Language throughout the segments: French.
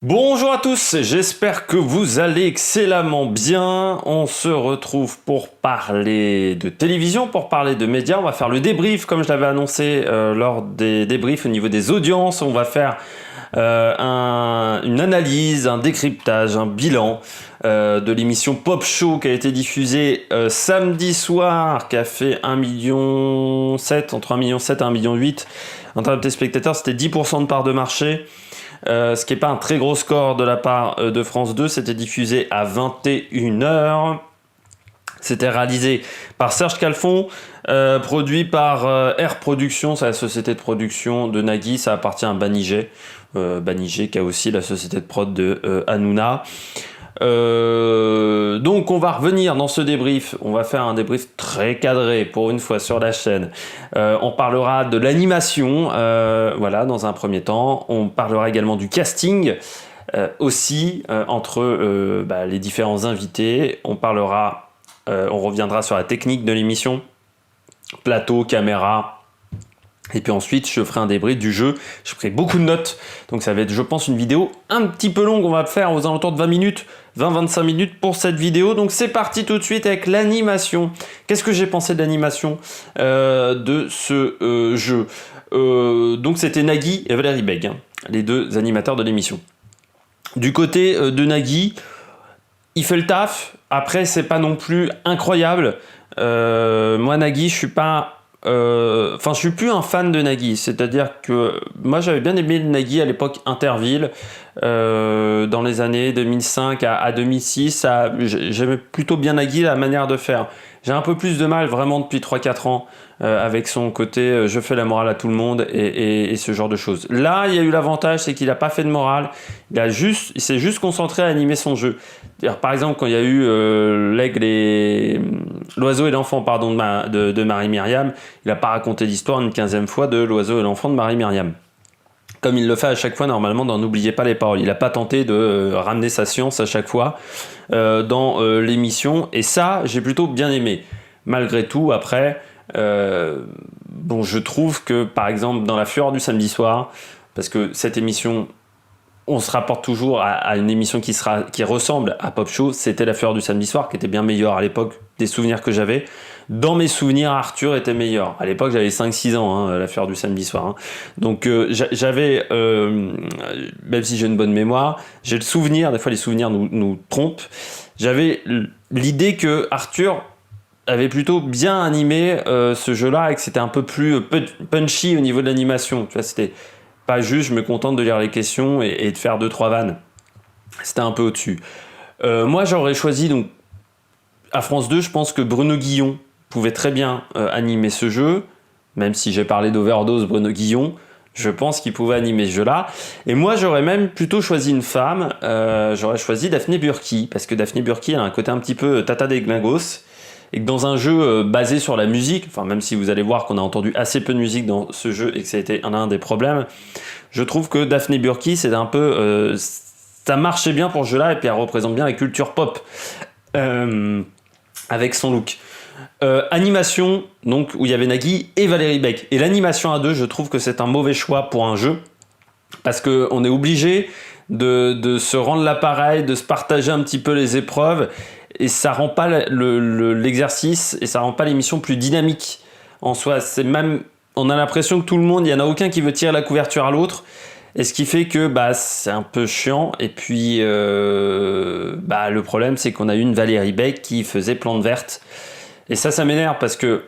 Bonjour à tous, j'espère que vous allez excellemment bien. On se retrouve pour parler de télévision, pour parler de médias. On va faire le débrief comme je l'avais annoncé lors des débriefs au niveau des audiences. On va faire une analyse, un décryptage, un bilan de l'émission Pop Show qui a été diffusée samedi soir, qui a fait 1,7 million, entre 1,7 million et 1,8 million en termes de téléspectateurs. C'était 10% de part de marché. Ce qui n'est pas un très gros score de la part de France 2, c'était diffusé à 21h. C'était réalisé par Serge Calfon, produit par Air Production, c'est la société de production de Nagui, ça appartient à Banijay. Banijay qui a aussi la société de prod de Hanouna. Donc on va revenir dans ce débrief, on va faire un débrief très cadré pour une fois sur la chaîne. On parlera de l'animation, voilà, dans un premier temps. On parlera également du casting aussi entre les différents invités. On reviendra sur la technique de l'émission, plateau, caméra. Et puis ensuite, je ferai un débrief du jeu. Je ferai beaucoup de notes. Donc ça va être, je pense, une vidéo un petit peu longue. On va faire aux alentours de 20 minutes, 20-25 minutes pour cette vidéo. Donc c'est parti tout de suite avec l'animation. Qu'est-ce que j'ai pensé de l'animation de ce jeu Donc c'était Nagui et Valérie Beg, hein, les deux animateurs de l'émission. Du côté de Nagui, il fait le taf. Après, c'est pas non plus incroyable. Moi, Nagui, je suis pas... je suis plus un fan de Nagui, c'est-à-dire que moi j'avais bien aimé le Nagui à l'époque Interville, dans les années 2005 à 2006, j'aimais plutôt bien Nagui, la manière de faire. J'ai un peu plus de mal vraiment depuis 3-4 ans avec son côté je fais la morale à tout le monde et ce genre de choses. Là, il y a eu l'avantage, c'est qu'il n'a pas fait de morale, il s'est juste concentré à animer son jeu. Par exemple, quand il y a eu l'oiseau et l'enfant de Marie-Myriam, il n'a pas raconté l'histoire une 15e fois de l'oiseau et l'enfant de Marie-Myriam. Comme il le fait à chaque fois, normalement, dans N'oubliez pas les paroles. Il n'a pas tenté de ramener sa science à chaque fois dans l'émission. Et ça, j'ai plutôt bien aimé. Malgré tout, après, je trouve que, par exemple, dans La Fureur du samedi soir, parce que cette émission... on se rapporte toujours à une émission qui ressemble à Pop Show. C'était La Fureur du samedi soir, qui était bien meilleure à l'époque des souvenirs que j'avais. Dans mes souvenirs, Arthur était meilleur. À l'époque, j'avais 5-6 ans, hein, La Fureur du samedi soir. Hein. Donc, j'avais, même si j'ai une bonne mémoire, j'ai le souvenir, des fois les souvenirs nous trompent, j'avais l'idée que Arthur avait plutôt bien animé ce jeu-là et que c'était un peu plus punchy au niveau de l'animation. Tu vois, c'était... pas juste, je me contente de lire les questions et de faire 2-3 vannes. C'était un peu au-dessus. Moi, j'aurais choisi, donc, à France 2, je pense que Bruno Guillon pouvait très bien animer ce jeu, même si j'ai parlé d'Overdose, Bruno Guillon, je pense qu'il pouvait animer ce jeu-là. Et moi, j'aurais même plutôt choisi une femme, j'aurais choisi Daphné Burki, parce que Daphné Burki a un côté un petit peu tata des glingos, et que dans un jeu basé sur la musique, enfin même si vous allez voir qu'on a entendu assez peu de musique dans ce jeu et que ça a été un des problèmes, je trouve que Daphné Burki, c'est un peu... ça marchait bien pour ce jeu-là, et puis elle représente bien la culture pop, avec son look. Animation, donc, où il y avait Nagui et Valérie Beg. Et l'animation à deux, je trouve que c'est un mauvais choix pour un jeu, parce qu'on est obligé de se rendre l'appareil, de se partager un petit peu les épreuves, et ça rend pas l'exercice et ça rend pas l'émission plus dynamique en soi. C'est même, on a l'impression que tout le monde, il y en a aucun qui veut tirer la couverture à l'autre, et ce qui fait que c'est un peu chiant. Et puis le problème, c'est qu'on a eu une Valérie Beg qui faisait plante verte, et ça m'énerve, parce que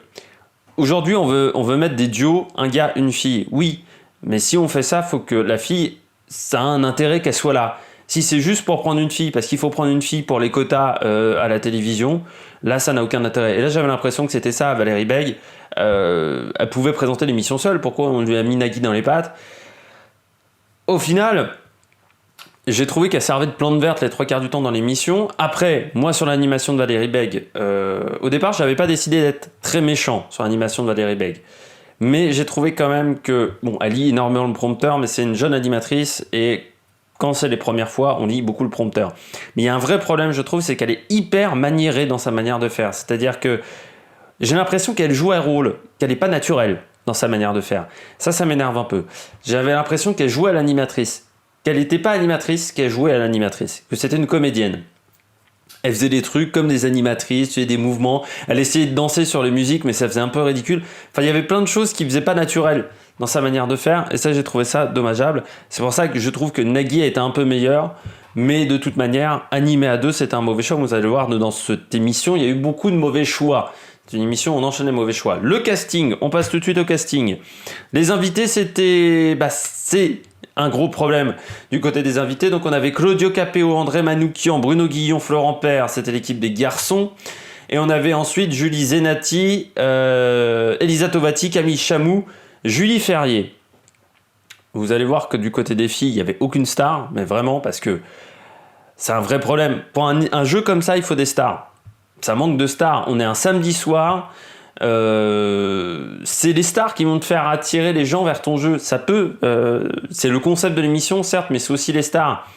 aujourd'hui on veut mettre des duos, un gars, une fille, oui, mais si on fait ça, faut que la fille, ça a un intérêt qu'elle soit là. Si c'est juste pour prendre une fille, parce qu'il faut prendre une fille pour les quotas à la télévision, là, ça n'a aucun intérêt. Et là, j'avais l'impression que c'était ça, Valérie Beg. Elle pouvait présenter l'émission seule. Pourquoi on lui a mis Nagui dans les pattes? Au final, j'ai trouvé qu'elle servait de plante verte les 3/4 du temps dans l'émission. Après, moi, sur l'animation de Valérie Beg, au départ, je n'avais pas décidé d'être très méchant sur l'animation de Valérie Beg. Mais j'ai trouvé quand même que... Bon, elle lit énormément le prompteur, mais c'est une jeune animatrice, et... quand c'est les premières fois, on lit beaucoup le prompteur. Mais il y a un vrai problème, je trouve, c'est qu'elle est hyper maniérée dans sa manière de faire. C'est-à-dire que j'ai l'impression qu'elle joue un rôle, qu'elle n'est pas naturelle dans sa manière de faire. Ça m'énerve un peu. J'avais l'impression qu'elle jouait à l'animatrice. qu'elle n'était pas animatrice, qu'elle jouait à l'animatrice, que c'était une comédienne. Elle faisait des trucs comme des animatrices, tu sais, des mouvements. Elle essayait de danser sur les musiques, mais ça faisait un peu ridicule. Enfin, il y avait plein de choses qui faisaient pas naturelles dans sa manière de faire, et ça, j'ai trouvé ça dommageable. C'est pour ça que je trouve que Nagui a été un peu meilleur, mais de toute manière, animé à deux, c'était un mauvais choix. Vous allez le voir, dans cette émission, il y a eu beaucoup de mauvais choix. C'est une émission où on enchaînait mauvais choix. Le casting, on passe tout de suite au casting. Les invités, c'est un gros problème du côté des invités. Donc on avait Claudio Capéo, André Manoukian, Bruno Guillon, Florent Père, c'était l'équipe des garçons. Et on avait ensuite Julie Zenati, Elisa Tovati, Camille Chamou, Julie Ferrier. Vous allez voir que du côté des filles, il n'y avait aucune star, mais vraiment parce que c'est un vrai problème. Pour un jeu comme ça, il faut des stars. Ça manque de stars. On est un samedi soir. C'est les stars qui vont te faire attirer les gens vers ton jeu. Ça peut. C'est le concept de l'émission, certes, mais c'est aussi les stars.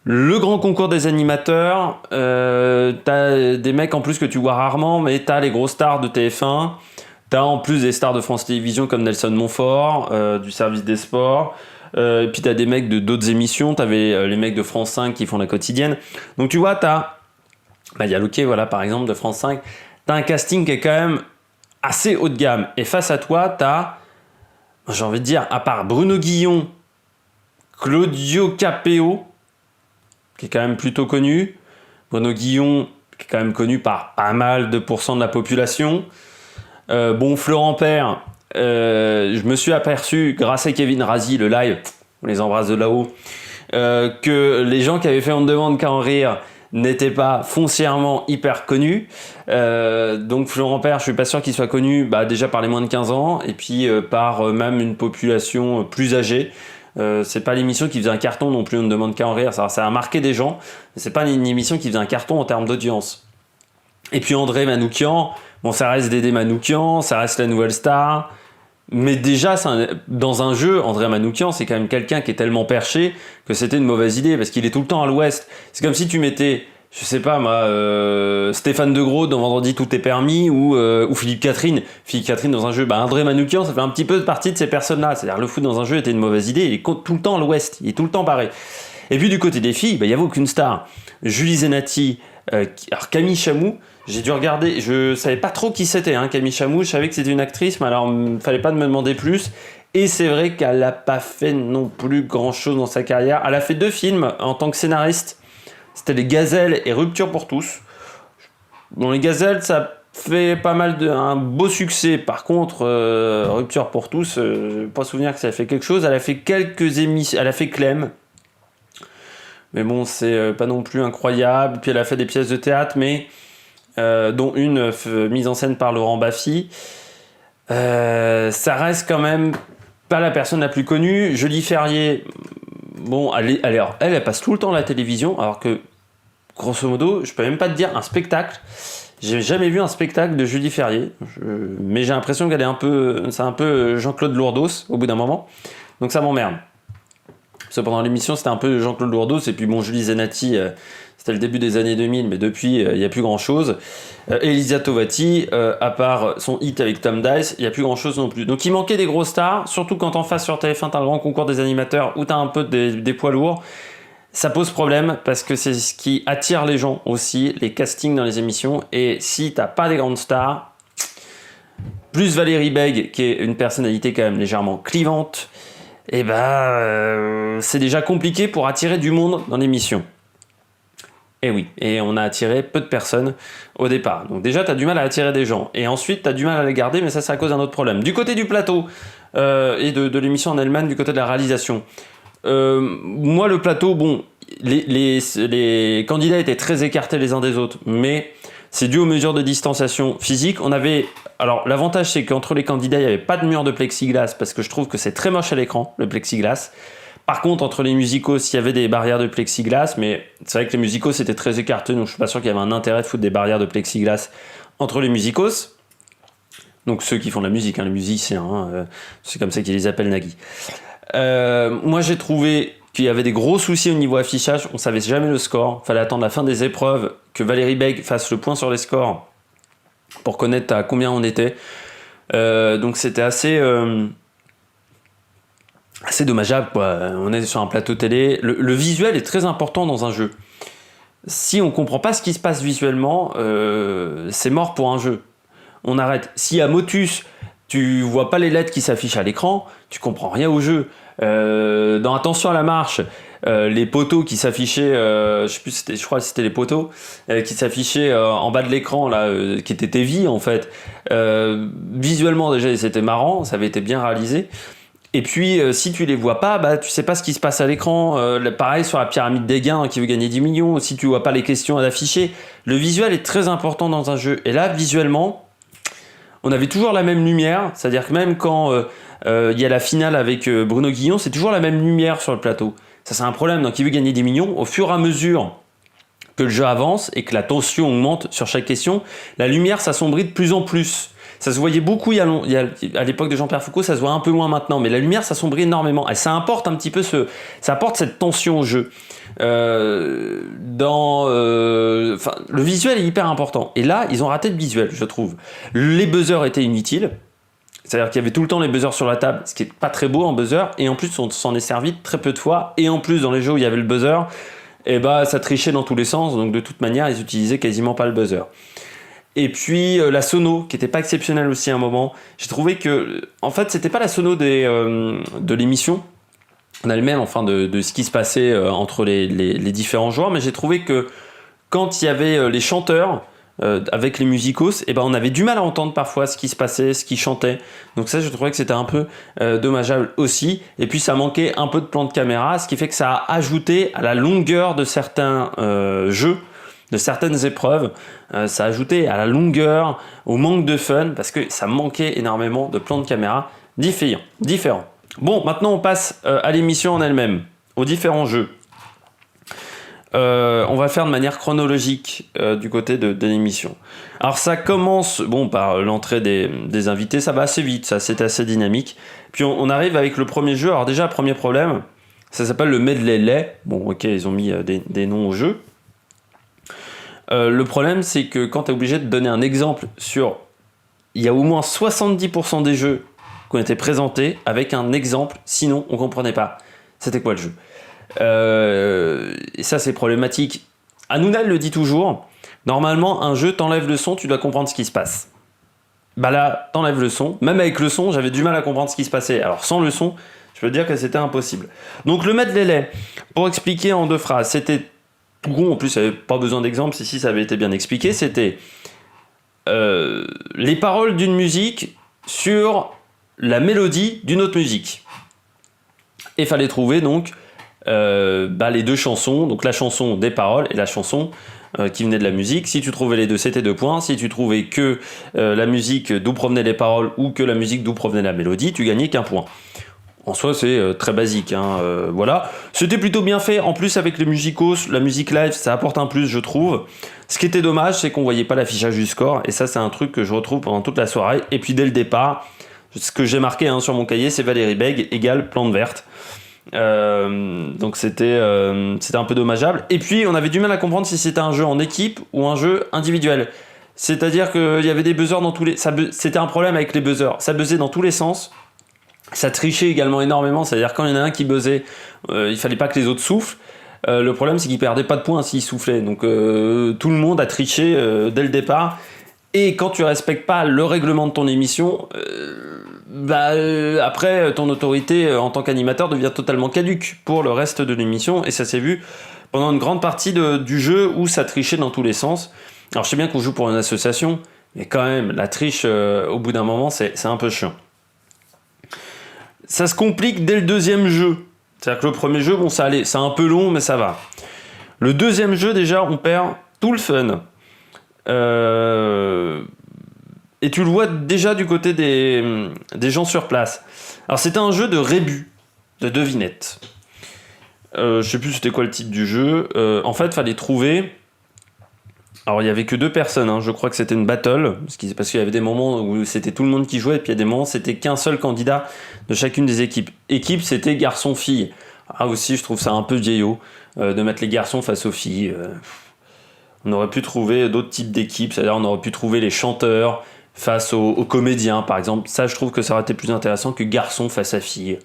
Le grand concours des animateurs. T'as des mecs en plus que tu vois rarement, mais t'as les grosses stars de TF1. T'as en plus des stars de France Télévisions comme Nelson Montfort, du service des sports. Et puis t'as des mecs de d'autres émissions. T'avais les mecs de France 5 qui font la quotidienne. Donc tu vois, il y a Loquet, voilà, par exemple, de France 5. T'as un casting qui est quand même assez haut de gamme. Et face à toi, j'ai envie de dire, à part Bruno Guillon, Claudio Capéo, qui est quand même plutôt connu. Bruno Guillon, qui est quand même connu par pas mal de pourcents de la population. Florent Père, je me suis aperçu, grâce à Kevin Razi, le live, on les embrasse de là-haut, que les gens qui avaient fait On ne demande qu'à en rire n'était pas foncièrement hyper connu. Donc Florent Père, je suis pas sûr qu'il soit connu déjà par les moins de 15 ans et puis par même une population plus âgée. C'est pas l'émission qui faisait un carton non plus, on ne demande qu'à en rire. Ça a marqué des gens, mais c'est pas une émission qui faisait un carton en termes d'audience. Et puis André Manoukian, ça reste Dédé Manoukian, ça reste la nouvelle star. Mais déjà, dans un jeu, André Manoukian, c'est quand même quelqu'un qui est tellement perché que c'était une mauvaise idée, parce qu'il est tout le temps à l'ouest. C'est comme si tu mettais, je sais pas moi, Stéphane De Gros dans Vendredi tout est permis, ou Philippe Catherine. Philippe Catherine dans un jeu, André Manoukian, ça fait un petit peu partie de ces personnes-là. C'est-à-dire le foot dans un jeu était une mauvaise idée, il est tout le temps à l'ouest, il est tout le temps barré. Et puis du côté des filles, il n'y avait aucune star. Julie Zenati, alors Camille Chamou, j'ai dû regarder, je savais pas trop qui c'était, Camille Chamou, je savais que c'était une actrice, mais alors fallait pas me demander plus. Et c'est vrai qu'elle n'a pas fait non plus grand chose dans sa carrière. Elle a fait 2 films en tant que scénariste, c'était Les Gazelles et Rupture pour tous. Les Gazelles, ça fait pas mal un beau succès. Par contre, Rupture pour tous, pas souvenir que ça a fait quelque chose. Elle a fait quelques émissions, elle a fait Clem. Mais c'est pas non plus incroyable. Puis elle a fait des pièces de théâtre, mais dont une mise en scène par Laurent Baffy. Ça reste quand même pas la personne la plus connue. Julie Ferrier, elle passe tout le temps à la télévision, alors que, grosso modo, je peux même pas te dire un spectacle. J'ai jamais vu un spectacle de Julie Ferrier, mais j'ai l'impression qu'elle est c'est un peu Jean-Claude Lourdos au bout d'un moment. Donc ça m'emmerde. Parce que pendant l'émission, c'était un peu Jean-Claude Lourdos, et puis Julie Zenati, c'était le début des années 2000, mais depuis, il n'y a plus grand-chose. Elisa Tovati, à part son hit avec Tom Dice, il n'y a plus grand-chose non plus. Donc il manquait des grosses stars, surtout quand en face sur TF1, t'as le grand concours des animateurs, où t'as un peu des poids lourds. Ça pose problème, parce que c'est ce qui attire les gens aussi, les castings dans les émissions. Et si t'as pas des grandes stars, plus Valérie Bègue, qui est une personnalité quand même légèrement clivante, c'est déjà compliqué pour attirer du monde dans l'émission. Et oui, et on a attiré peu de personnes au départ. Donc déjà, t'as du mal à attirer des gens. Et ensuite, t'as du mal à les garder, mais ça, c'est à cause d'un autre problème. Du côté du plateau, et de l'émission en elle-même, du côté de la réalisation. Moi, le plateau, les candidats étaient très écartés les uns des autres, mais c'est dû aux mesures de distanciation physique. Alors, l'avantage, c'est qu'entre les candidats, il n'y avait pas de mur de plexiglas, parce que je trouve que c'est très moche à l'écran, le plexiglas. Par contre, entre les musicos, il y avait des barrières de plexiglas, mais c'est vrai que les musicos étaient très écartés, donc je suis pas sûr qu'il y avait un intérêt de foutre des barrières de plexiglas entre les musicos. Donc ceux qui font de la musique, les musiciens, c'est comme ça qu'ils les appellent Nagui. Moi, j'ai trouvé qu'il y avait des gros soucis au niveau affichage, on savait jamais le score, fallait attendre la fin des épreuves, que Valérie Bègue fasse le point sur les scores pour connaître à combien on était. Donc c'était assez assez dommageable, quoi. On est sur un plateau télé. Le visuel est très important dans un jeu. Si on comprend pas ce qui se passe visuellement, c'est mort pour un jeu. On arrête. Si à Motus, tu vois pas les lettres qui s'affichent à l'écran, tu comprends rien au jeu. Dans Attention à la marche, les poteaux qui s'affichaient, je crois que c'était les poteaux qui s'affichaient en bas de l'écran là, qui étaient tes vies en fait. Visuellement déjà c'était marrant, ça avait été bien réalisé. Et puis si tu les vois pas, bah tu sais pas ce qui se passe à l'écran. Pareil sur la pyramide des gains qui veut gagner 10 millions. Si tu vois pas les questions à afficher, le visuel est très important dans un jeu. Et là visuellement, on avait toujours la même lumière, c'est-à-dire que même quand il y a la finale avec Bruno Guillon, c'est toujours la même lumière sur le plateau. Ça, c'est un problème. Donc, il veut gagner des millions. Au fur et à mesure que le jeu avance et que la tension augmente sur chaque question, la lumière s'assombrit de plus en plus. Ça se voyait beaucoup à l'époque de Jean-Pierre Foucault, ça se voit un peu moins maintenant, mais la lumière s'assombrit énormément. Et ça apporte un petit peu ça apporte cette tension au jeu. Le visuel est hyper important. Et là, ils ont raté le visuel, je trouve. Les buzzers étaient inutiles. C'est-à-dire qu'il y avait tout le temps les buzzers sur la table, ce qui est pas très beau en buzzer, et en plus on s'en est servi très peu de fois, et en plus dans les jeux où il y avait le buzzer, et bah ça trichait dans tous les sens, donc de toute manière ils utilisaient quasiment pas le buzzer. Et puis la sono, qui était pas exceptionnelle aussi à un moment, j'ai trouvé que, en fait c'était pas la sono de l'émission, en elle-même, enfin de ce qui se passait entre les différents joueurs, mais j'ai trouvé que quand il y avait les chanteurs, avec les musicos, et ben on avait du mal à entendre parfois ce qui se passait, ce qu'ils chantaient. Donc ça, je trouvais que c'était un peu dommageable aussi. Et puis ça manquait un peu de plan de caméra, ce qui fait que ça a ajouté à la longueur de certains jeux, de certaines épreuves. Ça a ajouté à la longueur, au manque de fun, parce que ça manquait énormément de plans de caméra différents. Bon, maintenant on passe à l'émission en elle-même, aux différents jeux. On va faire de manière chronologique du côté de l'émission. Alors ça commence par l'entrée des invités, ça va assez vite, ça c'est assez dynamique. Puis on arrive avec le premier jeu. Alors déjà, premier problème, ça s'appelle le medley lait. Bon ok, ils ont mis des noms au jeu. Le problème c'est que quand tu es obligé de donner un exemple sur... Il y a au moins 70% des jeux qui ont été présentés avec un exemple, sinon on comprenait pas. C'était quoi le jeu ? Et ça c'est problématique. Hanouna le dit toujours, normalement un jeu t'enlève le son, tu dois comprendre ce qui se passe. Bah là t'enlèves le son, même avec le son j'avais du mal à comprendre ce qui se passait, alors sans le son je peux te dire que c'était impossible. Donc le medley lait, pour expliquer en 2 phrases, c'était tout con, en plus il n'y avait pas besoin d'exemple, si ça avait été bien expliqué, c'était les paroles d'une musique sur la mélodie d'une autre musique, et fallait trouver donc les 2 chansons, donc la chanson des paroles et la chanson qui venait de la musique. Si tu trouvais les deux, c'était 2 points. Si tu trouvais que la musique d'où provenaient les paroles ou que la musique d'où provenait la mélodie, tu gagnais qu'1 point. En soi, c'est très basique. Voilà. C'était plutôt bien fait. En plus, avec les musicos, la musique live, ça apporte un plus, je trouve. Ce qui était dommage, c'est qu'on voyait pas l'affichage du score. Et ça, c'est un truc que je retrouve pendant toute la soirée. Et puis, dès le départ, ce que j'ai marqué sur mon cahier, c'est Valérie Bègue égale plante verte. Donc c'était un peu dommageable. Et puis on avait du mal à comprendre si c'était un jeu en équipe ou un jeu individuel. C'est-à-dire qu'il y avait des buzzers dans tous les... C'était un problème avec les buzzers. Ça buzzait dans tous les sens. Ça trichait également énormément. C'est-à-dire quand il y en a un qui buzzait, il fallait pas que les autres soufflent. Le problème c'est qu'ils perdaient pas de points s'ils soufflaient. Donc tout le monde a triché dès le départ. Et quand tu respectes pas le règlement de ton émission... après ton autorité en tant qu'animateur devient totalement caduque pour le reste de l'émission, et ça s'est vu pendant une grande partie du jeu où ça trichait dans tous les sens. Alors je sais bien qu'on joue pour une association, mais quand même la triche au bout d'un moment c'est un peu chiant. Ça se complique dès le 2e jeu, c'est-à-dire que le premier jeu ça allait, c'est un peu long mais ça va. Le 2e jeu déjà on perd tout le fun. Et tu le vois déjà du côté des gens sur place. Alors c'était un jeu de rébus, de devinettes. Je sais plus c'était quoi le titre du jeu. En fait, fallait trouver... Alors il y avait que 2 personnes, je crois que c'était une battle, parce qu'il y avait des moments où c'était tout le monde qui jouait, et puis il y a des moments où c'était qu'un seul candidat de chacune des équipes. Équipe, c'était garçon-fille. Ah aussi, je trouve ça un peu vieillot, de mettre les garçons face aux filles. On aurait pu trouver d'autres types d'équipes, c'est-à-dire on aurait pu trouver les chanteurs face aux comédiens, par exemple. Ça, je trouve que ça aurait été plus intéressant que garçon face à fille.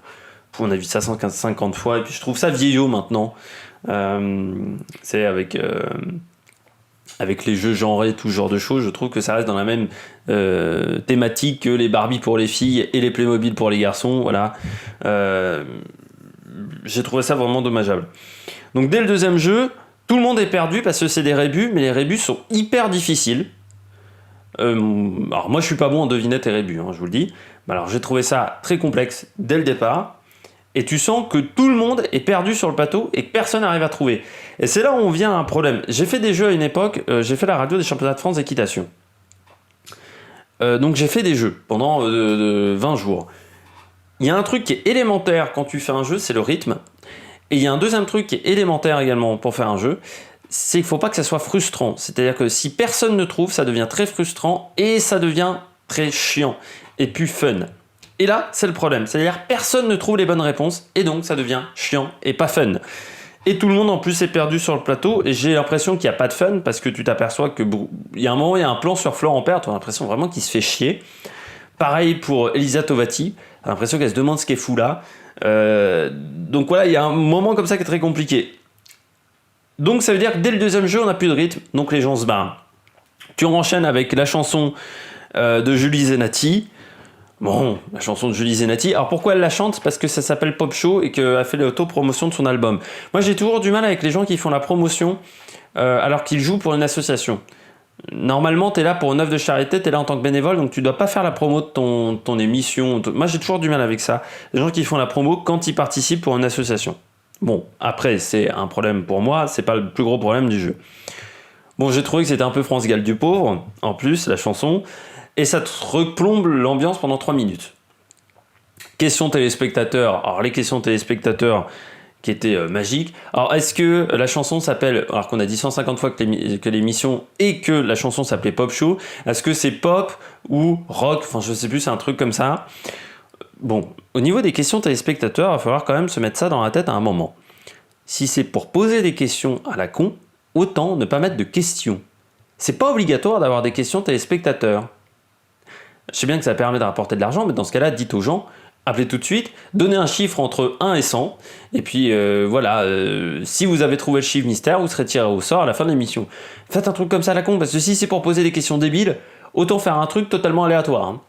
On a vu ça 150 fois, et puis je trouve ça vieillot maintenant. C'est avec les jeux genrés, tout ce genre de choses, je trouve que ça reste dans la même thématique que les Barbie pour les filles et les Playmobil pour les garçons. Voilà. J'ai trouvé ça vraiment dommageable. Donc dès le deuxième jeu, tout le monde est perdu parce que c'est des rébus, mais les rébus sont hyper difficiles. Alors moi je suis pas bon en devinette et rébus, je vous le dis. Alors j'ai trouvé ça très complexe dès le départ. Et tu sens que tout le monde est perdu sur le plateau et que personne n'arrive à trouver. Et c'est là où on vient à un problème. J'ai fait des jeux à une époque, j'ai fait la radio des championnats de France d'équitation. Donc j'ai fait des jeux pendant 20 jours. Il y a un truc qui est élémentaire quand tu fais un jeu, c'est le rythme. Et il y a un deuxième truc qui est élémentaire également pour faire un jeu, c'est qu'il ne faut pas que ça soit frustrant. C'est-à-dire que si personne ne trouve, ça devient très frustrant et ça devient très chiant et plus fun. Et là, c'est le problème. C'est-à-dire que personne ne trouve les bonnes réponses et donc ça devient chiant et pas fun. Et tout le monde en plus est perdu sur le plateau et j'ai l'impression qu'il n'y a pas de fun parce que tu t'aperçois qu'il y a un moment, il y a un plan sur Florent Père, tu as l'impression vraiment qu'il se fait chier. Pareil pour Elisa Tovati, tu as l'impression qu'elle se demande ce qu'elle fout là. Donc voilà, il y a un moment comme ça qui est très compliqué. Donc ça veut dire que dès le deuxième jeu, on n'a plus de rythme, donc les gens se barrent. Tu enchaînes avec la chanson de Julie Zenati. Bon, la chanson de Julie Zenati. Alors pourquoi elle la chante ? Parce que ça s'appelle Pop Show et qu'elle fait l'auto-promotion de son album. Moi j'ai toujours du mal avec les gens qui font la promotion alors qu'ils jouent pour une association. Normalement t'es là pour une œuvre de charité, t'es là en tant que bénévole, donc tu dois pas faire la promo de ton émission. Moi j'ai toujours du mal avec ça. Les gens qui font la promo quand ils participent pour une association. Bon, après c'est un problème pour moi, c'est pas le plus gros problème du jeu. Bon, j'ai trouvé que c'était un peu France Gall du pauvre, en plus, la chanson. Et ça te replombe l'ambiance pendant 3 minutes. Questions téléspectateurs. Alors, les questions téléspectateurs qui étaient magiques. Alors, est-ce que la chanson s'appelle, alors qu'on a dit 150 fois que l'émission et que la chanson s'appelait Pop Show, est-ce que c'est pop ou rock ? Enfin, je sais plus, c'est un truc comme ça. Bon, au niveau des questions téléspectateurs, il va falloir quand même se mettre ça dans la tête à un moment. Si c'est pour poser des questions à la con, autant ne pas mettre de questions. C'est pas obligatoire d'avoir des questions téléspectateurs. Je sais bien que ça permet de rapporter de l'argent, mais dans ce cas-là, dites aux gens, appelez tout de suite, donnez un chiffre entre 1 et 100, et puis voilà, si vous avez trouvé le chiffre mystère, vous serez tiré au sort à la fin de l'émission. Faites un truc comme ça à la con, parce que si c'est pour poser des questions débiles, autant faire un truc totalement aléatoire.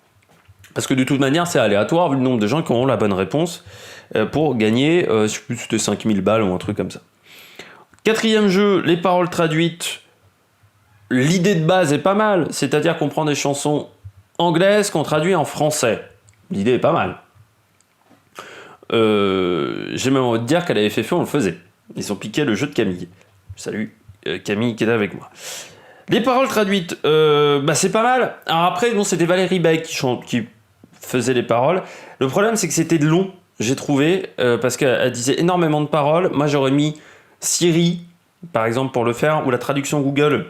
Parce que de toute manière, c'est aléatoire, vu le nombre de gens qui auront la bonne réponse, pour gagner, je sais plus, c'était 5000 balles ou un truc comme ça. Quatrième jeu, les paroles traduites. L'idée de base est pas mal, c'est-à-dire qu'on prend des chansons anglaise qu'on traduit en français. L'idée est pas mal. J'ai même envie de dire qu'à la FFE, on le faisait. Ils ont piqué le jeu de Camille. Salut, Camille qui est avec moi. Les paroles traduites, c'est pas mal. Alors après, bon, c'était Valérie Beck qui faisait les paroles. Le problème, c'est que c'était long, j'ai trouvé, parce qu'elle disait énormément de paroles. Moi, j'aurais mis Siri, par exemple, pour le faire, ou la traduction Google,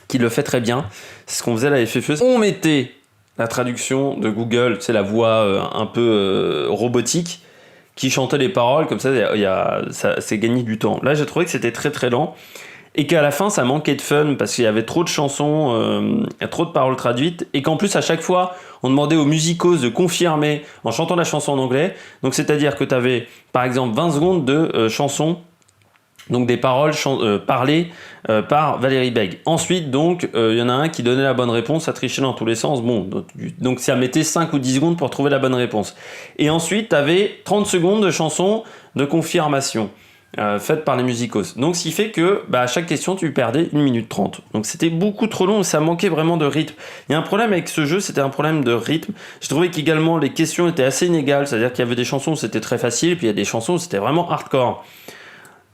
qui le fait très bien. C'est ce qu'on faisait à la FFE. On mettait la traduction de Google, c'est la voix un peu robotique, qui chantait les paroles, comme ça, ça c'est gagné du temps. Là, j'ai trouvé que c'était très très lent, et qu'à la fin, ça manquait de fun, parce qu'il y avait trop de chansons, trop de paroles traduites, et qu'en plus, à chaque fois, on demandait aux musicos de confirmer en chantant la chanson en anglais. Donc, c'est-à-dire que tu avais, par exemple, 20 secondes de chansons, donc des paroles parlées par Valérie Beck. Ensuite, donc, y en a un qui donnait la bonne réponse, ça trichait dans tous les sens. Bon, donc ça mettait 5 ou 10 secondes pour trouver la bonne réponse. Et ensuite, tu avais 30 secondes de chansons de confirmation faites par les musicos. Donc, ce qui fait que à chaque question, tu perdais 1 minute 30. Donc, c'était beaucoup trop long et ça manquait vraiment de rythme. Il y a un problème avec ce jeu, c'était un problème de rythme. Je trouvais qu'également, les questions étaient assez inégales, c'est-à-dire qu'il y avait des chansons où c'était très facile, puis il y a des chansons où c'était vraiment hardcore.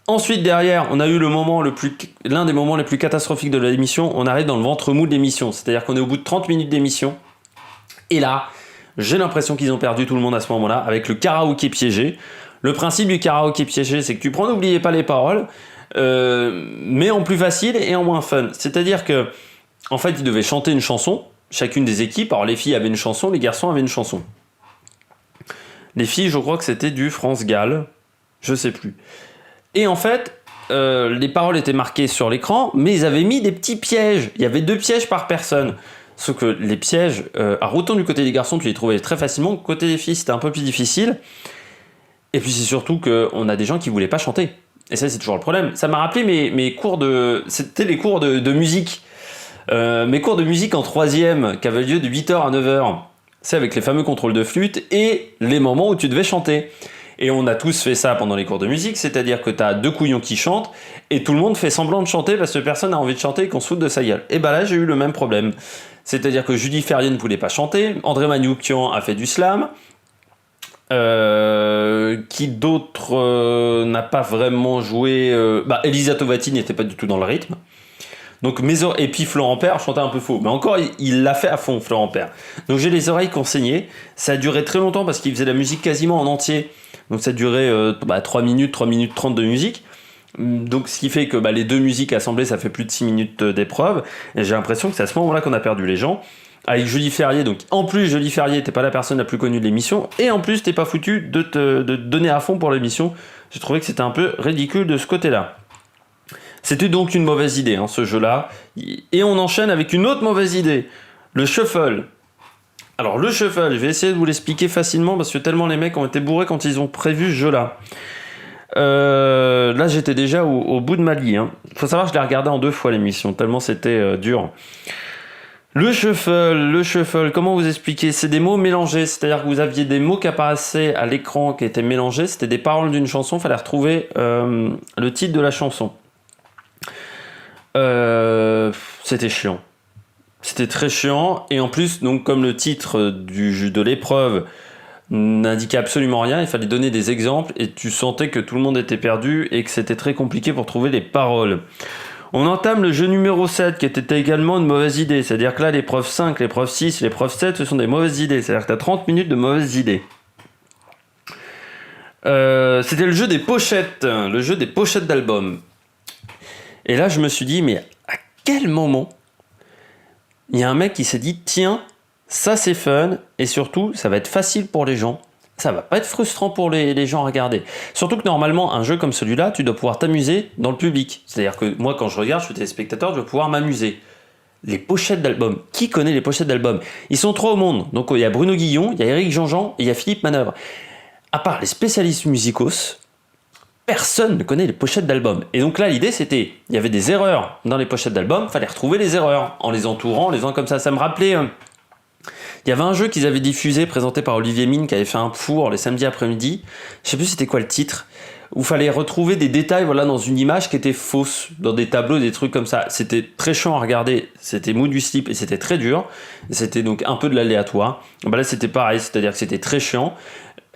Ensuite, derrière, on a eu l'un des moments les plus catastrophiques de l'émission. On arrive dans le ventre mou de l'émission. C'est-à-dire qu'on est au bout de 30 minutes d'émission. Et là, j'ai l'impression qu'ils ont perdu tout le monde à ce moment-là avec le karaoké piégé. Le principe du karaoké piégé, c'est que tu prends, n'oubliez pas les paroles, mais en plus facile et en moins fun. C'est-à-dire que, en fait, ils devaient chanter une chanson, chacune des équipes. Alors, les filles avaient une chanson, les garçons avaient une chanson. Les filles, je crois que c'était du France Gall. Je sais plus. Et en fait, les paroles étaient marquées sur l'écran, mais ils avaient mis des petits pièges. Il y avait 2 pièges par personne. Sauf que les pièges, alors autant du côté des garçons, tu les trouvais très facilement, du côté des filles, c'était un peu plus difficile. Et puis c'est surtout qu'on a des gens qui voulaient pas chanter. Et ça, c'est toujours le problème. Ça m'a rappelé mes cours de... C'était les cours de musique. Mes cours de musique en 3e, qui avaient lieu de 8h à 9h. C'est avec les fameux contrôles de flûte et les moments où tu devais chanter. Et on a tous fait ça pendant les cours de musique, c'est-à-dire que t'as 2 couillons qui chantent et tout le monde fait semblant de chanter parce que personne n'a envie de chanter et qu'on se fout de sa gueule. Et bah là, j'ai eu le même problème. C'est-à-dire que Judy Ferrier ne voulait pas chanter, André Manoukian a fait du slam, qui d'autre n'a pas vraiment joué... Elisa Tovati n'était pas du tout dans le rythme. Donc et puis Florent Père chantait un peu faux, mais encore il l'a fait à fond, Florent Père. Donc j'ai les oreilles qu'on saignait. Ça a duré très longtemps parce qu'il faisait la musique quasiment en entier. Donc ça durait 3 minutes 30 de musique. Donc ce qui fait que les 2 musiques assemblées, ça fait plus de 6 minutes d'épreuve. Et j'ai l'impression que c'est à ce moment-là qu'on a perdu les gens. Avec Julie Ferrier, donc en plus Julie Ferrier, t'es pas la personne la plus connue de l'émission, et en plus t'es pas foutu de te donner à fond pour l'émission. J'ai trouvé que c'était un peu ridicule de ce côté-là. C'était donc une mauvaise idée, ce jeu-là. Et on enchaîne avec une autre mauvaise idée, le shuffle. Alors le shuffle, je vais essayer de vous l'expliquer facilement parce que tellement les mecs ont été bourrés quand ils ont prévu ce jeu-là. Là j'étais déjà au bout de ma lie. Faut savoir que je l'ai regardé en 2 fois l'émission, tellement c'était dur. Le shuffle, comment vous expliquer ? C'est des mots mélangés, c'est-à-dire que vous aviez des mots qui apparaissaient à l'écran qui étaient mélangés, c'était des paroles d'une chanson, il fallait retrouver le titre de la chanson. C'était chiant. C'était très chiant, et en plus, donc comme le titre de l'épreuve n'indiquait absolument rien, il fallait donner des exemples, et tu sentais que tout le monde était perdu, et que c'était très compliqué pour trouver les paroles. On entame le jeu numéro 7, qui était également une mauvaise idée. C'est-à-dire que là, l'épreuve 5, l'épreuve 6, l'épreuve 7, ce sont des mauvaises idées. C'est-à-dire que tu as 30 minutes de mauvaises idées. C'était le jeu des pochettes d'albums. Et là, je me suis dit, mais à quel moment il y a un mec qui s'est dit, tiens, ça c'est fun, et surtout, ça va être facile pour les gens. Ça va pas être frustrant pour les gens à regarder. Surtout que normalement, un jeu comme celui-là, tu dois pouvoir t'amuser dans le public. C'est-à-dire que moi, quand je regarde, je suis téléspectateur, je dois pouvoir m'amuser. Les pochettes d'albums. Qui connaît les pochettes d'albums ? Ils sont 3 au monde. Donc il y a Bruno Guillon, il y a Éric Jean-Jean et il y a Philippe Manœuvre. À part les spécialistes musicos, personne ne connaît les pochettes d'albums. Et donc là, l'idée, c'était, il y avait des erreurs dans les pochettes d'albums, fallait retrouver les erreurs en les entourant, en les faisant comme ça. Ça me rappelait... Il y avait un jeu qu'ils avaient diffusé, présenté par Olivier Mine, qui avait fait un four les samedis après-midi. Je sais plus c'était quoi le titre. Où il fallait retrouver des détails dans une image qui était fausse, dans des tableaux, des trucs comme ça. C'était très chiant à regarder, c'était mou du slip et c'était très dur. C'était donc un peu de l'aléatoire. Là c'était pareil, c'est-à-dire que c'était très chiant.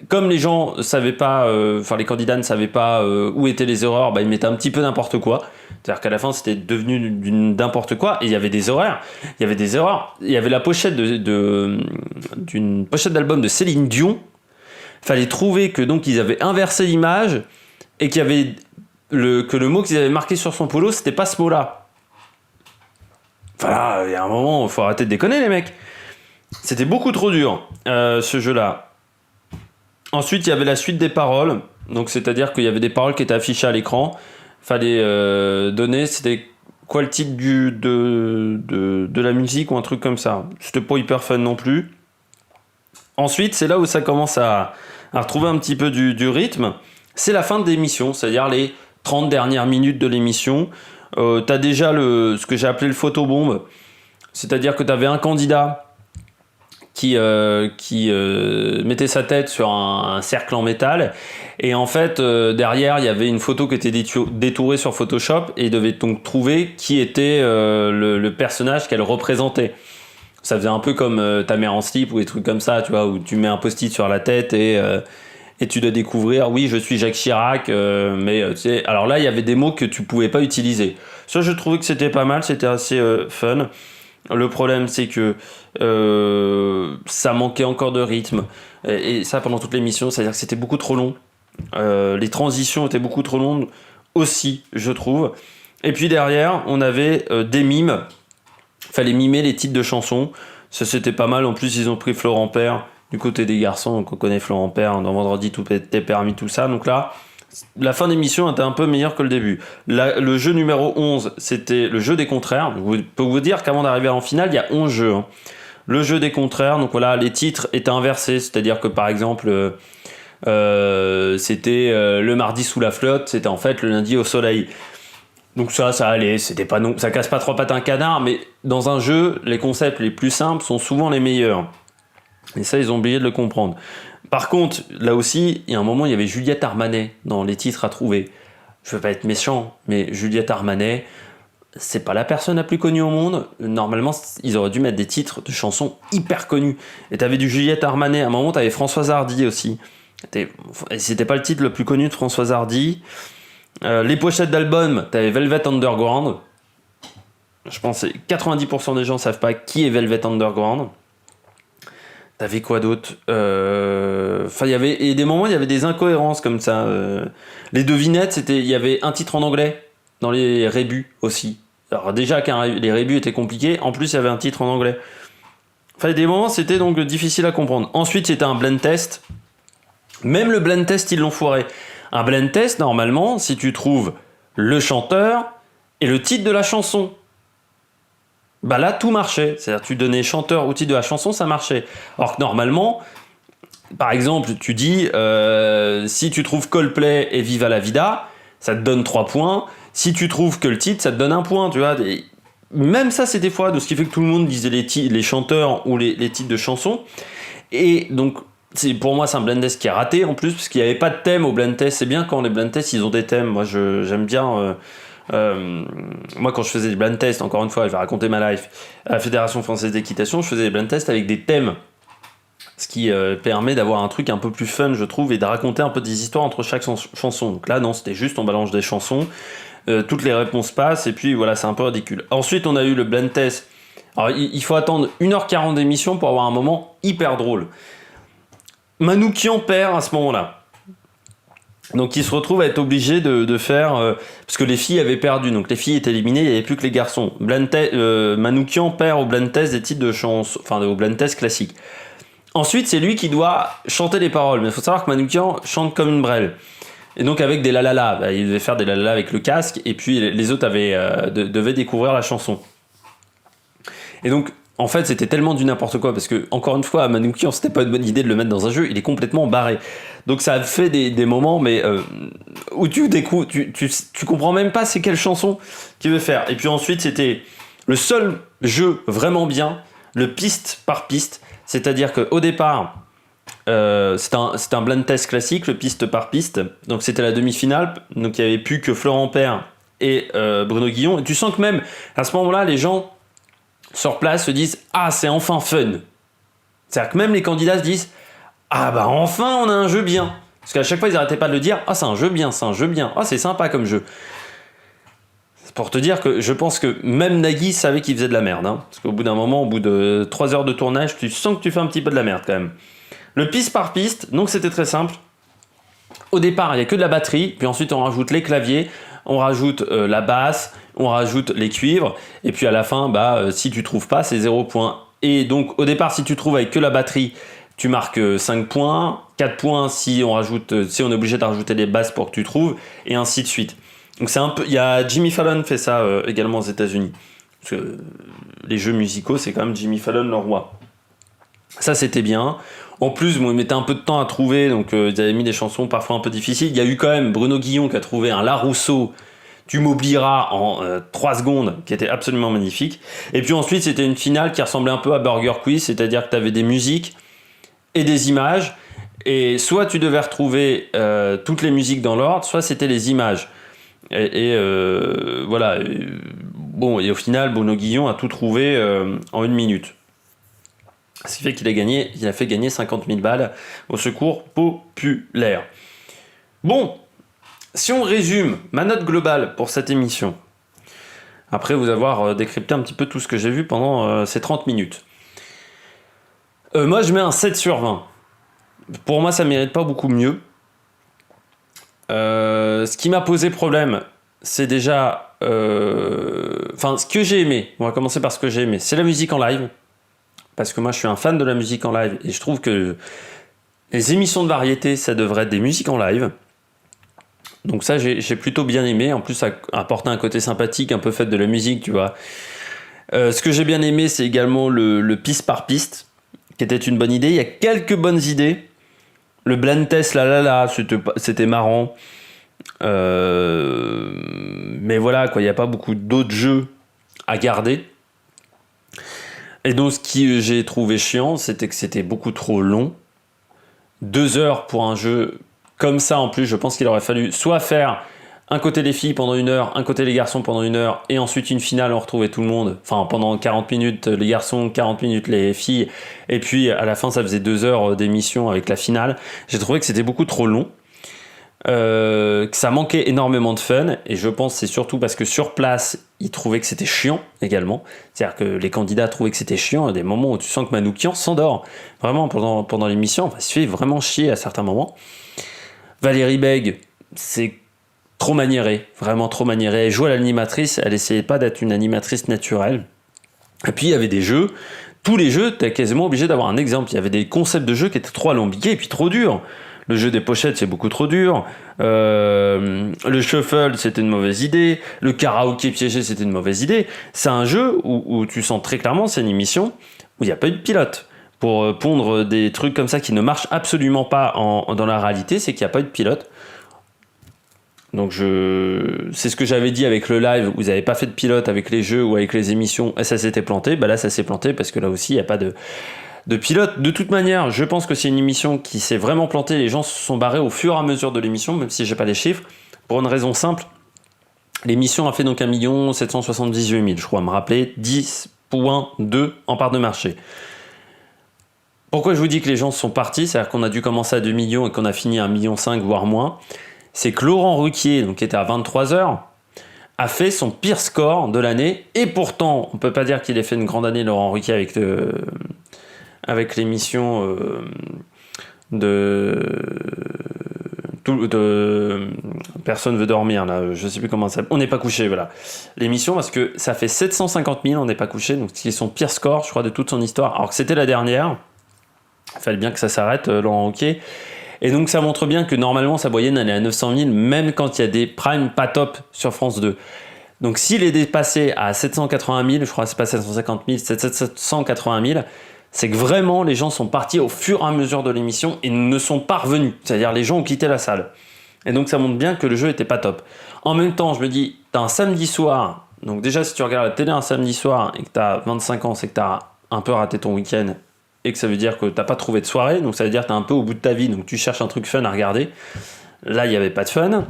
Comme les gens savaient pas, les candidats ne savaient pas où étaient les erreurs, ils mettaient un petit peu n'importe quoi. C'est-à-dire qu'à la fin, c'était devenu n'importe quoi. Et il y avait des erreurs. Il y avait la pochette d'une pochette d'album de Céline Dion. Il fallait trouver que donc ils avaient inversé l'image et qu'il y avait que le mot qu'ils avaient marqué sur son polo, c'était pas ce mot-là. Voilà, il y a un moment, il faut arrêter de déconner, les mecs. C'était beaucoup trop dur, ce jeu-là. Ensuite, il y avait la suite des paroles. Donc, c'est-à-dire qu'il y avait des paroles qui étaient affichées à l'écran. Fallait donner, c'était quoi le titre de la musique ou un truc comme ça. C'était pas hyper fun non plus. Ensuite, c'est là où ça commence à retrouver un petit peu du rythme. C'est la fin de l'émission, c'est-à-dire les 30 dernières minutes de l'émission. T'as déjà ce que j'ai appelé le photobombe. C'est-à-dire que t'avais un candidat qui mettait sa tête sur un cercle en métal, et en fait derrière il y avait une photo qui était détourée sur Photoshop, et il devait donc trouver qui était le personnage qu'elle représentait. Ça faisait un peu comme ta mère en slip ou des trucs comme ça, tu vois, où tu mets un post-it sur la tête et tu dois découvrir, oui, je suis Jacques Chirac, mais tu sais, alors là il y avait des mots que tu pouvais pas utiliser. Ça, je trouvais que c'était pas mal, c'était assez fun. Le problème, c'est que ça manquait encore de rythme. Et ça, pendant toute l'émission, c'est-à-dire que c'était beaucoup trop long. Les transitions étaient beaucoup trop longues aussi, je trouve. Et puis derrière, on avait des mimes. Il fallait mimer les titres de chansons. Ça, c'était pas mal. En plus, ils ont pris Florent Père du côté des garçons. Donc, on connaît Florent Père dans Vendredi, tout était permis, tout ça. Donc là, la fin d'émission était un peu meilleure que le début. Le jeu numéro 11, c'était le jeu des contraires. Je peux vous dire qu'avant d'arriver en finale, il y a 11 jeux. Le jeu des contraires, donc voilà, les titres étaient inversés. C'est-à-dire que par exemple, C'était le mardi sous la flotte, c'était en fait le lundi au soleil. Donc ça allait, c'était pas non, ça casse pas trois pattes un canard, mais dans un jeu, les concepts les plus simples sont souvent les meilleurs. Et ça, ils ont oublié de le comprendre. Par contre, là aussi, il y a un moment, il y avait Juliette Armanet dans les titres à trouver. Je veux pas être méchant, mais Juliette Armanet, c'est pas la personne la plus connue au monde. Normalement, ils auraient dû mettre des titres de chansons hyper connues. Et t'avais du Juliette Armanet, à un moment, t'avais Françoise Hardy aussi. C'était pas le titre le plus connu de Françoise Hardy. Les pochettes d'albums, t'avais Velvet Underground. Je pense que 90% des gens savent pas qui est Velvet Underground. T'avais quoi d'autre il y avait et des moments, il y avait des incohérences comme ça. Les devinettes, il y avait un titre en anglais dans les rébus aussi. Alors déjà les rébus étaient compliqués, en plus il y avait un titre en anglais. Enfin, des moments, c'était donc difficile à comprendre. Ensuite, c'était un blend test. Même le blend test, ils l'ont foiré. Un blend test, normalement, si tu trouves le chanteur et le titre de la chanson, bah là, tout marchait. C'est-à-dire, tu donnais chanteur ou titre de la chanson, ça marchait. Alors que normalement, par exemple, tu dis, si tu trouves Coldplay et Viva la Vida, ça te donne 3 points. Si tu trouves que le titre, ça te donne 1 point, tu vois. Même ça, c'est des fois, de ce qui fait que tout le monde disait les chanteurs ou les titres de chansons. Et donc, pour moi, c'est un blind test qui est raté en plus, parce qu'il n'y avait pas de thème au blind test. C'est bien quand les blind tests, ils ont des thèmes. Moi, j'aime bien. Moi, quand je faisais des blind tests, encore une fois, je vais raconter ma life, à la Fédération Française d'Équitation, je faisais des blind tests avec des thèmes. Ce qui permet d'avoir un truc un peu plus fun, je trouve, et de raconter un peu des histoires entre chaque chanson. Donc là, non, c'était juste on balance des chansons, toutes les réponses passent, et puis voilà, c'est un peu ridicule. Ensuite, on a eu le blind test. Alors, il faut attendre 1h40 d'émission pour avoir un moment hyper drôle. Manoukian perd à ce moment-là. Donc il se retrouve à être obligé de faire... parce que les filles avaient perdu, donc les filles étaient éliminées, il n'y avait plus que les garçons. Manoukian perd au blind test des titres de chansons, enfin au blind test classique. Ensuite, c'est lui qui doit chanter les paroles. Mais il faut savoir que Manoukian chante comme une brêle. Et donc avec des lalala, il devait faire des lalala avec le casque, et puis les autres devaient découvrir la chanson. Et donc, en fait, c'était tellement du n'importe quoi, parce que, encore une fois, Manoukian, c'était pas une bonne idée de le mettre dans un jeu, il est complètement barré. Donc ça a fait des moments, mais où tu comprends même pas c'est quelle chanson qu'il veut faire. Et puis ensuite, c'était le seul jeu vraiment bien, le piste par piste, c'est-à-dire qu'au départ, c'était un blind test classique, le piste par piste, donc c'était la demi-finale, donc il n'y avait plus que Florent Père et Bruno Guillon, et tu sens que même, à ce moment-là, les gens sur place se disent « Ah, c'est enfin fun !» C'est-à-dire que même les candidats se disent « Ah bah enfin, on a un jeu bien !» Parce qu'à chaque fois, ils n'arrêtaient pas de le dire « Ah, c'est un jeu bien, c'est un jeu bien. Ah, c'est sympa comme jeu. » C'est pour te dire que je pense que même Nagui savait qu'il faisait de la merde. Hein. Parce qu'au bout d'un moment, au bout de 3 heures de tournage, tu sens que tu fais un petit peu de la merde quand même. Le piste par piste, donc c'était très simple. Au départ, il n'y a que de la batterie, puis ensuite on rajoute les claviers, on rajoute la basse, on rajoute les cuivres, et puis à la fin, si tu trouves pas, c'est 0 point. Et donc au départ, si tu trouves avec que la batterie, tu marques 5 points, 4 points si on est obligé de rajouter les basses pour que tu trouves, et ainsi de suite. Donc c'est un peu, il y a Jimmy Fallon fait ça également aux États-Unis. Parce que les jeux musicaux, c'est quand même Jimmy Fallon le roi. Ça c'était bien. En plus, bon, ils mettaient un peu de temps à trouver, donc ils avaient mis des chansons parfois un peu difficiles. Il y a eu quand même Bruno Guillon qui a trouvé un La Rousseau, Tu m'oublieras en 3 secondes, qui était absolument magnifique. Et puis ensuite, c'était une finale qui ressemblait un peu à Burger Quiz, c'est-à-dire que tu avais des musiques et des images, et soit tu devais retrouver toutes les musiques dans l'ordre, soit c'était les images. Voilà. Bon, et au final, Bruno Guillon a tout trouvé en 1 minute. Ce qui fait qu'il a fait gagner 50 000 balles au secours populaire. Bon, si on résume ma note globale pour cette émission, après vous avoir décrypté un petit peu tout ce que j'ai vu pendant ces 30 minutes, moi je mets un 7 sur 20. Pour moi, ça ne mérite pas beaucoup mieux. Ce qui m'a posé problème, c'est déjà... ce que j'ai aimé, on va commencer par ce que j'ai aimé, c'est la musique en live. Parce que moi, je suis un fan de la musique en live. Et je trouve que les émissions de variété, ça devrait être des musiques en live. Donc ça, j'ai plutôt bien aimé. En plus, ça apporte un côté sympathique, un peu fait de la musique, tu vois. Ce que j'ai bien aimé, c'est également le piste par piste, qui était une bonne idée. Il y a quelques bonnes idées. Le blind test, c'était marrant. Mais voilà, quoi, il n'y a pas beaucoup d'autres jeux à garder. Et donc, ce que j'ai trouvé chiant, c'était que c'était beaucoup trop long. 2 heures pour un jeu comme ça, en plus, je pense qu'il aurait fallu soit faire un côté les filles pendant 1 heure, un côté les garçons pendant 1 heure, et ensuite une finale, on retrouvait tout le monde. Enfin, pendant 40 minutes les garçons, 40 minutes les filles, et puis à la fin, ça faisait 2 heures d'émission avec la finale. J'ai trouvé que c'était beaucoup trop long. Que ça manquait énormément de fun, et je pense que c'est surtout parce que sur place ils trouvaient que c'était chiant également, c'est-à-dire que les candidats trouvaient que c'était chiant. Il y a des moments où tu sens que Manoukian s'endort vraiment pendant l'émission, enfin, il se fait vraiment chier à certains moments. Valérie Bègue, c'est trop maniéré, vraiment trop maniéré. Elle jouait à l'animatrice, elle essayait pas d'être une animatrice naturelle. Et puis il y avait des jeux, tous les jeux t'es quasiment obligé d'avoir un exemple. Il y avait des concepts de jeux qui étaient trop alambiqués et puis trop durs. Le jeu des pochettes, c'est beaucoup trop dur. Le shuffle, c'était une mauvaise idée. Le karaoké piégé, c'était une mauvaise idée. C'est un jeu où tu sens très clairement, c'est une émission où il n'y a pas eu de pilote. Pour pondre des trucs comme ça qui ne marchent absolument pas dans la réalité, c'est qu'il n'y a pas eu de pilote. Donc c'est ce que j'avais dit avec le live, vous n'avez pas fait de pilote avec les jeux ou avec les émissions, et ça s'était planté. Bah là, ça s'est planté parce que là aussi, il n'y a pas de pilote. De toute manière, je pense que c'est une émission qui s'est vraiment plantée. Les gens se sont barrés au fur et à mesure de l'émission, même si j'ai pas les chiffres, pour une raison simple. L'émission a fait donc 1 778 000, je crois me rappeler, 10,2 en part de marché. Pourquoi je vous dis que les gens sont partis, c'est-à-dire qu'on a dû commencer à 2 millions et qu'on a fini à 1,5 million, voire moins, c'est que Laurent Ruquier, donc, qui était à 23h, a fait son pire score de l'année, et pourtant, on peut pas dire qu'il ait fait une grande année, Laurent Ruquier, avec l'émission de Personne veut dormir, là, je sais plus comment ça s'appelle. On n'est pas couché, voilà. L'émission, parce que ça fait 750 000, on n'est pas couché, donc c'est son pire score, je crois, de toute son histoire, alors que c'était la dernière. Il fallait bien que ça s'arrête, Laurent Ruquier. Et donc ça montre bien que normalement sa moyenne elle est à 900 000, même quand il y a des primes pas top sur France 2. Donc s'il est dépassé à 780 000, je crois que c'est pas 750 000, c'est 780 000, c'est que vraiment les gens sont partis au fur et à mesure de l'émission et ne sont pas revenus. C'est-à-dire les gens ont quitté la salle. Et donc ça montre bien que le jeu était pas top. En même temps, je me dis, t'as un samedi soir, donc déjà si tu regardes la télé un samedi soir et que t'as 25 ans, c'est que t'as un peu raté ton week-end et que ça veut dire que t'as pas trouvé de soirée, donc ça veut dire que t'es un peu au bout de ta vie, donc tu cherches un truc fun à regarder. Là, il n'y avait pas de fun.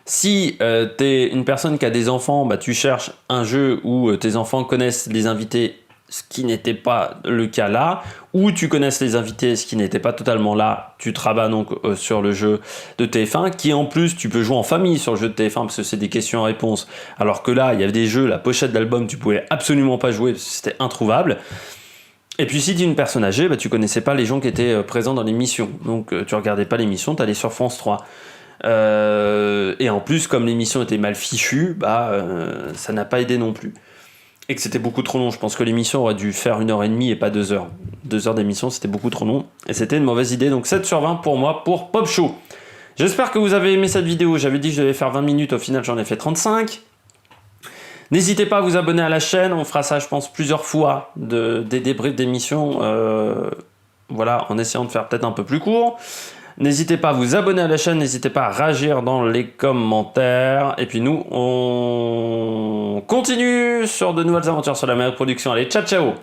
Si t'es une personne qui a des enfants, bah, tu cherches un jeu où tes enfants connaissent les invités, ce qui n'était pas le cas là, ou tu connaisses les invités, ce qui n'était pas totalement là, tu te rabats donc sur le jeu de TF1, qui en plus tu peux jouer en famille sur le jeu de TF1 parce que c'est des questions-réponses, alors que là il y avait des jeux, la pochette d'album tu pouvais absolument pas jouer parce que c'était introuvable. Et puis si tu es une personne âgée, bah, tu connaissais pas les gens qui étaient présents dans l'émission, donc tu regardais pas l'émission, tu allais sur France 3. Et en plus, comme l'émission était mal fichue, ça n'a pas aidé non plus. Et que c'était beaucoup trop long. Je pense que l'émission aurait dû faire 1h30 et pas 2 heures. 2 heures d'émission, c'était beaucoup trop long. Et c'était une mauvaise idée. Donc 7 sur 20 pour moi, pour Pop Show. J'espère que vous avez aimé cette vidéo. J'avais dit que je devais faire 20 minutes. Au final, j'en ai fait 35. N'hésitez pas à vous abonner à la chaîne. On fera ça, je pense, plusieurs fois. Des débriefs d'émissions. Voilà, en essayant de faire peut-être un peu plus court. N'hésitez pas à vous abonner à la chaîne, n'hésitez pas à réagir dans les commentaires. Et puis nous, on continue sur de nouvelles aventures sur la meilleure production. Allez, ciao ciao!